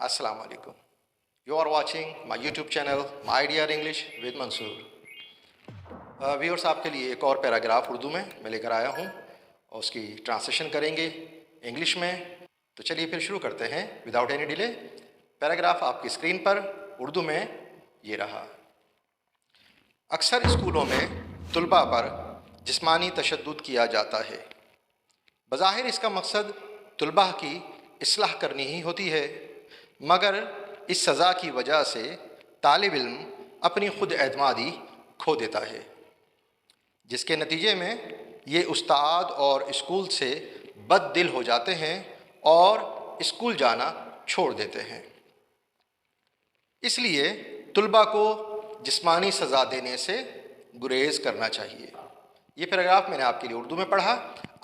Assalamu alaikum. You are watching my YouTube channel, My Dear English with Mansoor. Viewers आपके लिए एक और paragraph Urdu में मैं लेकर आया हूँ और उसकी ट्रांसलेशन करेंगे इंग्लिश में। तो चलिए फिर शुरू करते हैं विदाउट एनी डिले। पैराग्राफ आपकी स्क्रीन पर उर्दू में ये रहा। अक्सर स्कूलों में तुलबा पर जिस्मानी तशद्दुद किया जाता है। बज़ाहिर इसका मकसद तुलबा की इस्लाह करनी ही होती है, मगर इस सज़ा की वजह से तालिब इल्म अपनी खुद एतमादी खो देता है, जिसके नतीजे में ये उस्ताद और स्कूल से बददिल हो जाते हैं और स्कूल जाना छोड़ देते हैं। इसलिए तुलबा को जिस्मानी सज़ा देने से गुरेज करना चाहिए। ये पैराग्राफ मैंने आपके लिए उर्दू में पढ़ा।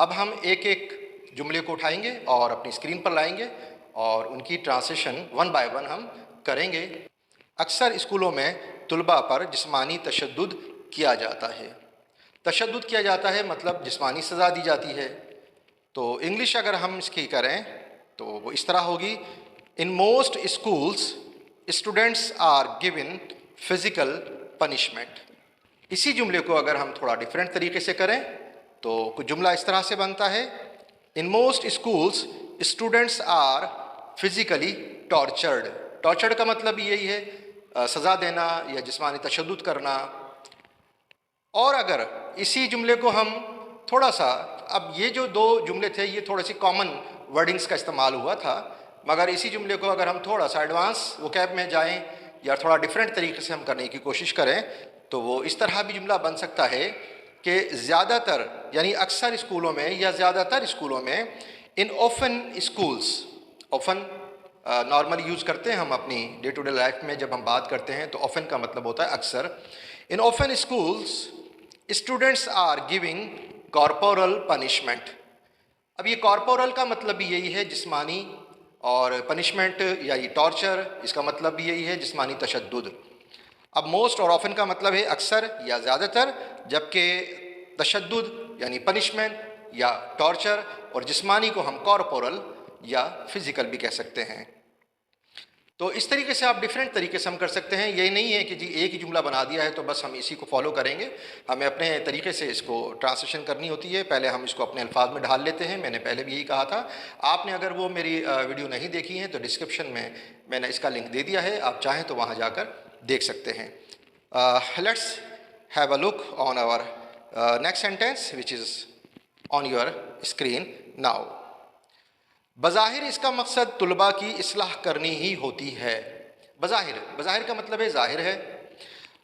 अब हम एक एक जुमले को उठाएंगे और अपनी स्क्रीन पर लाएंगे और उनकी ट्रांसलेशन वन बाय वन हम करेंगे। अक्सर स्कूलों में तुलबा पर जिस्मानी तशद्दुद किया जाता है। तशद्दुद किया जाता है मतलब जिस्मानी सज़ा दी जाती है। तो इंग्लिश अगर हम इसकी करें तो वो इस तरह होगी, in most schools students are given physical punishment. इसी जुमले को अगर हम थोड़ा डिफरेंट तरीके से करें तो कुछ जुमला इस तरह से बनता है, in most schools students are physically tortured. Tortured का मतलब यही है सज़ा देना या जिस्मानी तशद्दुद करना। और अगर इसी जुमले को हम थोड़ा सा, अब ये जो दो जुमले थे ये थोड़ी सी कॉमन वर्डिंग्स का इस्तेमाल हुआ था, मगर इसी जुमले को अगर हम थोड़ा सा एडवांस वोकैब में जाएं या थोड़ा डिफरेंट तरीके से हम करने की कोशिश करें तो वो इस तरह भी जुमला बन सकता है कि ज़्यादातर यानी अक्सर स्कूलों में या ज़्यादातर स्कूलों में, in often schools, often normally use करते हैं हम अपनी डे टू डे लाइफ में जब हम बात करते हैं तो ओफन का मतलब होता है अक्सर। In often schools students are giving corporal punishment. अब ये कॉर्पोरल का मतलब भी यही है जिस्मानी, और पनिशमेंट या ये टॉर्चर इसका मतलब भी यही है जिस्मानी तशद्दुद। अब मोस्ट और ऑफन का मतलब है अक्सर या ज़्यादातर, जबकि तशद्दुद यानी पनिशमेंट या टॉर्चर और जिस्मानी को हम कॉर्पोरल या फिज़िकल भी कह सकते हैं। तो इस तरीके से आप डिफरेंट तरीके से हम कर सकते हैं। यही नहीं है कि जी एक ही जुमला बना दिया है तो बस हम इसी को फॉलो करेंगे, हमें अपने तरीके से इसको ट्रांसलेशन करनी होती है। पहले हम इसको अपने अल्फाज में ढाल लेते हैं। मैंने पहले भी यही कहा था। आपने अगर वो मेरी वीडियो नहीं देखी है तो डिस्क्रिप्शन में मैंने इसका लिंक दे दिया है, आप चाहें तो वहाँ जाकर देख सकते हैं। Let's have a look on our next sentence which is on your screen now. बज़ाहिर इसका मकसद तुलबा की इस्लाह करनी ही होती है। बज़ाहिर, बज़ाहिर का मतलब है ज़ाहिर है।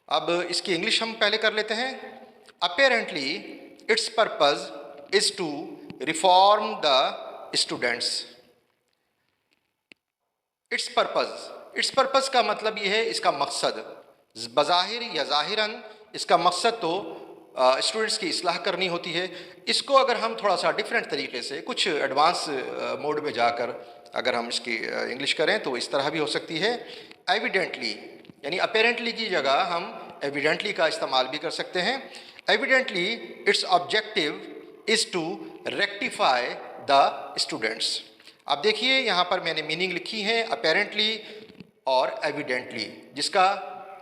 अब इसकी इंग्लिश हम पहले कर लेते हैं। Apparently its purpose is to reform the students. Its purpose, its purpose का मतलब ये है इसका मकसद। बज़ाहिर या ज़ाहिरन इसका मकसद तो स्टूडेंट्स की इस्लाह करनी होती है। इसको अगर हम थोड़ा सा डिफरेंट तरीके से कुछ एडवांस मोड में जाकर अगर हम इसकी इंग्लिश करें तो इस तरह भी हो सकती है। एविडेंटली यानी अपेरेंटली की जगह हम एविडेंटली का इस्तेमाल भी कर सकते हैं। Evidently its objective is to rectify the students. अब देखिए यहाँ पर मैंने मीनिंग लिखी है अपेरेंटली और एविडेंटली, जिसका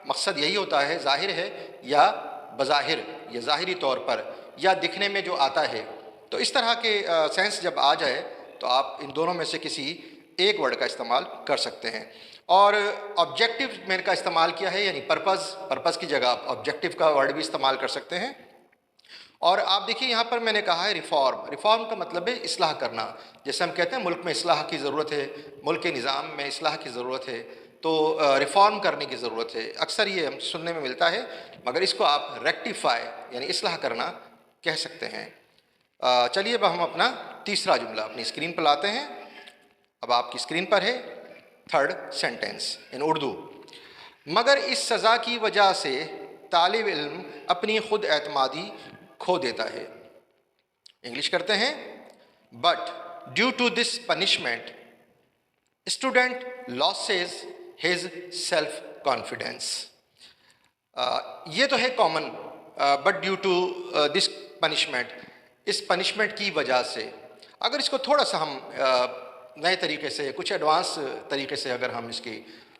मकसद यही होता है ज़ाहिर है या बज़ाहिर या ज़ाहिरी तौर पर या दिखने में जो आता है। तो इस तरह के सेंस जब आ जाए तो आप इन दोनों में से किसी एक वर्ड का इस्तेमाल कर सकते हैं। और ऑब्जेक्टिव मैंने का इस्तेमाल किया है यानी पर्पज़, पर्पज़ की जगह आप ऑब्जेक्टिव का वर्ड भी इस्तेमाल कर सकते हैं। और आप देखिए यहाँ पर मैंने कहा है रिफ़ॉर्म। रिफ़ॉर्म का मतलब है इस्लाह करना। जैसे हम कहते हैं मुल्क में इस्लाह की ज़रूरत है, मुल्क के निज़ाम में इस्लाह की ज़रूरत है, तो रिफ़ॉर्म करने की ज़रूरत है। अक्सर ये हम सुनने में मिलता है, मगर इसको आप रेक्टिफाई यानी इस्लाह करना कह सकते हैं। चलिए अब हम अपना तीसरा जुमला अपनी स्क्रीन पर लाते हैं। अब आपकी स्क्रीन पर है थर्ड सेंटेंस इन उर्दू। मगर इस सज़ा की वजह से तालिब इल्म अपनी खुद एतमादी खो देता है। इंग्लिश करते हैं। But due to this punishment student loses his self confidence. ये तो है common, but due to this punishment, इस पनिशमेंट की वजह से। अगर इसको थोड़ा सा हम नए तरीके से, कुछ एडवांस तरीके से अगर हम इसकी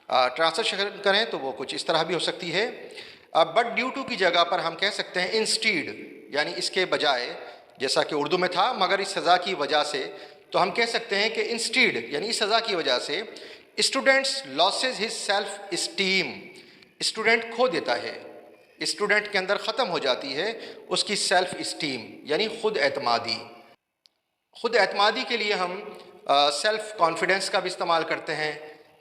ट्रांसलेशन करें तो वो कुछ इस तरह भी हो सकती है। बट ड्यू टू की जगह पर हम कह सकते हैं इंस्टीड, यानी इसके बजाय, जैसा कि उर्दू में था मगर इस सज़ा की वजह से, तो हम कह सकते हैं कि इंस्टीड यानी इस सज़ा की वजह से students losses his self esteem, student खो देता है, स्टूडेंट के अंदर ख़त्म हो जाती है उसकी सेल्फ इस्टीम यानी ख़ुद एतमादी। ख़ुद एतमादी के लिए हम सेल्फ कॉन्फिडेंस का भी इस्तेमाल करते हैं,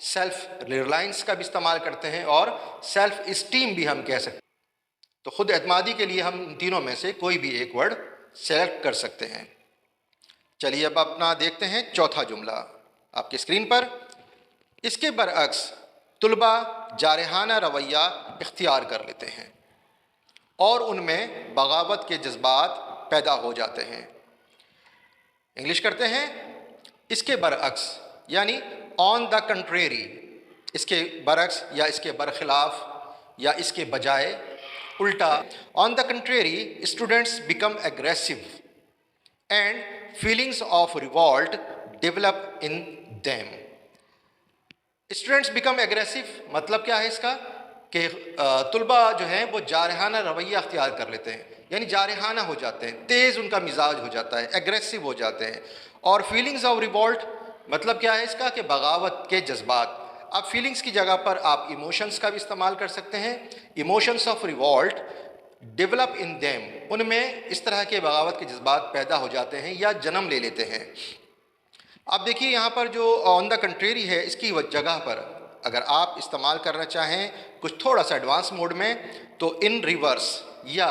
सेल्फ रिलायंस का भी इस्तेमाल करते हैं और सेल्फ इस्टीम भी हम कह सकते हैं। तो ख़ुद एतमादी के लिए हम इन तीनों में से कोई भी एक वर्ड सेलेक्ट कर सकते हैं। चलिए अब अपना देखते हैं चौथा जुमला आपकी स्क्रीन पर। इसके बरअक्स तुलबा जारहाना रवैया इख्तियार कर लेते हैं और उनमें बगावत के जज्बात पैदा हो जाते हैं। इंग्लिश करते हैं। इसके बरअक्स यानी ऑन द कंट्रेरी, इसके बरअक्स या इसके बरखिलाफ या इसके बजाय, उल्टा। On the contrary students become aggressive and feelings of revolt develop in them. Students become aggressive मतलब क्या है इसका कि तुलबा जो हैं वो जारहाना रवैया अख्तियार कर लेते हैं, यानी जारहाना हो जाते हैं, तेज़ उनका मिजाज हो जाता है, एग्रेसिव हो जाते हैं। और फीलिंग्स ऑफ रिवॉल्ट मतलब क्या है इसका कि बगावत के जज्बात। अब फीलिंग्स की जगह पर आप इमोशंस का भी इस्तेमाल कर सकते हैं। Emotions of revolt develop in them, उनमें इस तरह के बगावत के जज्बात पैदा हो जाते हैं या जन्म ले लेते हैं। अब देखिए यहाँ पर जो ऑन द कंट्रेरी है, इसकी जगह पर अगर आप इस्तेमाल करना चाहें कुछ थोड़ा सा एडवांस मोड में, तो इन रिवर्स या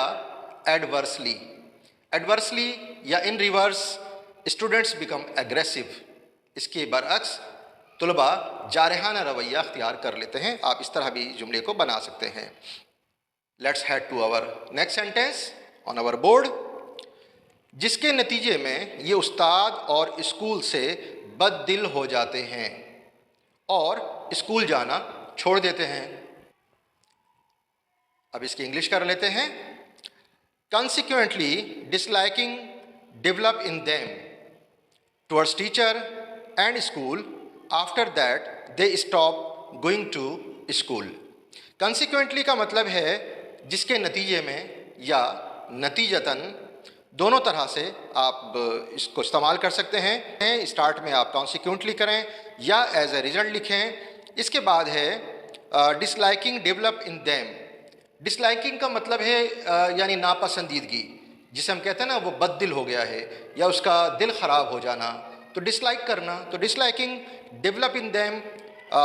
एडवर्सली, एडवर्सली या इन रिवर्स स्टूडेंट्स बिकम एग्रेसिव, इसके बरअक्स तुलबा जारहाना रवैया अख्तियार कर लेते हैं। आप इस तरह भी जुमले को बना सकते हैं। Let's head to our next sentence on our board. जिसके नतीजे में ये उस्ताद और स्कूल से बददिल हो जाते हैं और स्कूल जाना छोड़ देते हैं। अब इसकी इंग्लिश कर लेते हैं। Consequently, disliking develop in them towards teacher and school. After that, they stop going to school. Consequently का मतलब है जिसके नतीजे में या नतीजतन, दोनों तरह से आप इसको इस्तेमाल कर सकते हैं। स्टार्ट में आप कॉन्सिक्वेंटली करें या एज ए रिजल्ट लिखें। इसके बाद है disliking develop in them. Disliking का मतलब है यानी नापसंदीदगी, जिसे हम कहते हैं ना वो बददिल हो गया है या उसका दिल ख़राब हो जाना, तो डिसलाइक करना। तो डिसलाइकिंग डेवलप इन देम,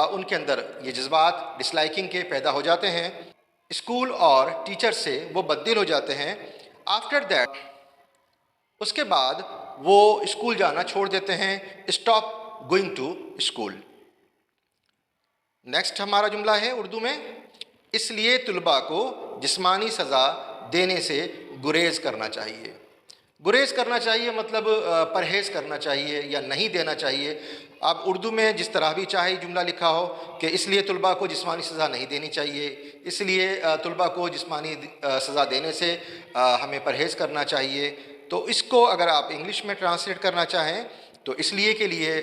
उनके अंदर ये जज्बात डिसलाइकिंग के पैदा हो जाते हैं। स्कूल और टीचर से वो बददिल हो जाते हैं। आफ्टर दैट, उसके बाद वो स्कूल जाना छोड़ देते हैं। Stop going to school. Next हमारा जुमला है उर्दू में। इसलिए तुलबा को जिस्मानी सज़ा देने से गुरेज करना चाहिए। गुरेज करना चाहिए मतलब परहेज़ करना चाहिए या नहीं देना चाहिए। आप उर्दू में जिस तरह भी चाहे जुमला लिखा हो कि इसलिए तुलबा को जिस्मानी सज़ा नहीं देनी चाहिए, इसलिए तुलबा को जिस्मानी सज़ा देने से हमें परहेज़ करना चाहिए। तो इसको अगर आप इंग्लिश में ट्रांसलेट करना चाहें तो इसलिए के लिए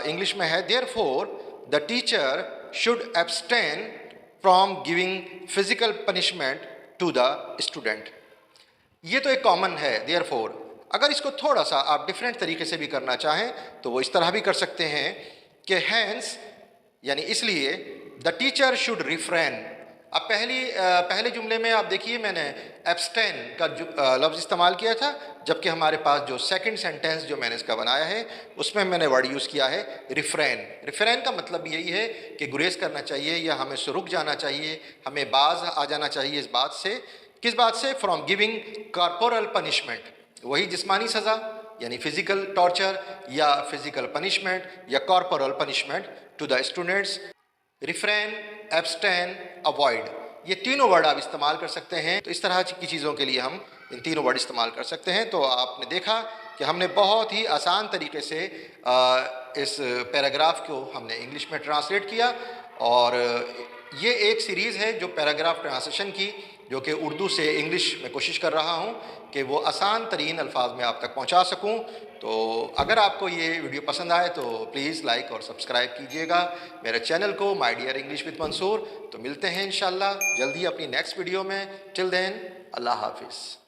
इंग्लिश में है therefore the teacher should abstain from giving physical punishment to the student. ये तो एक कॉमन है देयरफॉर। अगर इसको थोड़ा सा आप डिफरेंट तरीके से भी करना चाहें तो वो इस तरह भी कर सकते हैं कि हैंस यानी इसलिए द टीचर शुड रिफ्रेन। अब पहले जुमले में आप देखिए मैंने एब्सटेन का लफ्ज़ इस्तेमाल किया था, जबकि हमारे पास जो सेकंड सेंटेंस जो मैंने इसका बनाया है उसमें मैंने वर्ड यूज़ किया है रिफ्रेन। रिफ्रेन का मतलब यही है कि गुरेज करना चाहिए या हमें से रुक जाना चाहिए, हमें बाज आ जाना चाहिए इस बात से। किस बात से? फ्रॉम गिविंग कॉर्पोरल पनिशमेंट, वही जिस्मानी सज़ा यानी फ़िज़िकल टॉर्चर या फ़िज़िकल पनिशमेंट या corporal punishment to the students. Refrain, abstain, avoid, ये तीनों वर्ड आप इस्तेमाल कर सकते हैं। तो इस तरह की चीज़ों के लिए हम इन तीनों वर्ड इस्तेमाल कर सकते हैं। तो आपने देखा कि हमने बहुत ही आसान तरीके से इस पैराग्राफ को हमने इंग्लिश में ट्रांसलेट किया और ये एक सीरीज़ है जो पैराग्राफ ट्रांसलेशन की जो कि उर्दू से इंग्लिश में कोशिश कर रहा हूँ कि वो आसान तरीन अल्फाज में आप तक पहुँचा सकूँ। तो अगर आपको ये वीडियो पसंद आए तो प्लीज़ लाइक और सब्सक्राइब कीजिएगा मेरे चैनल को my dear English with Mansoor. तो मिलते हैं इंशाल्लाह जल्दी अपनी नेक्स्ट वीडियो में। टिल देन अल्लाह हाफिज़।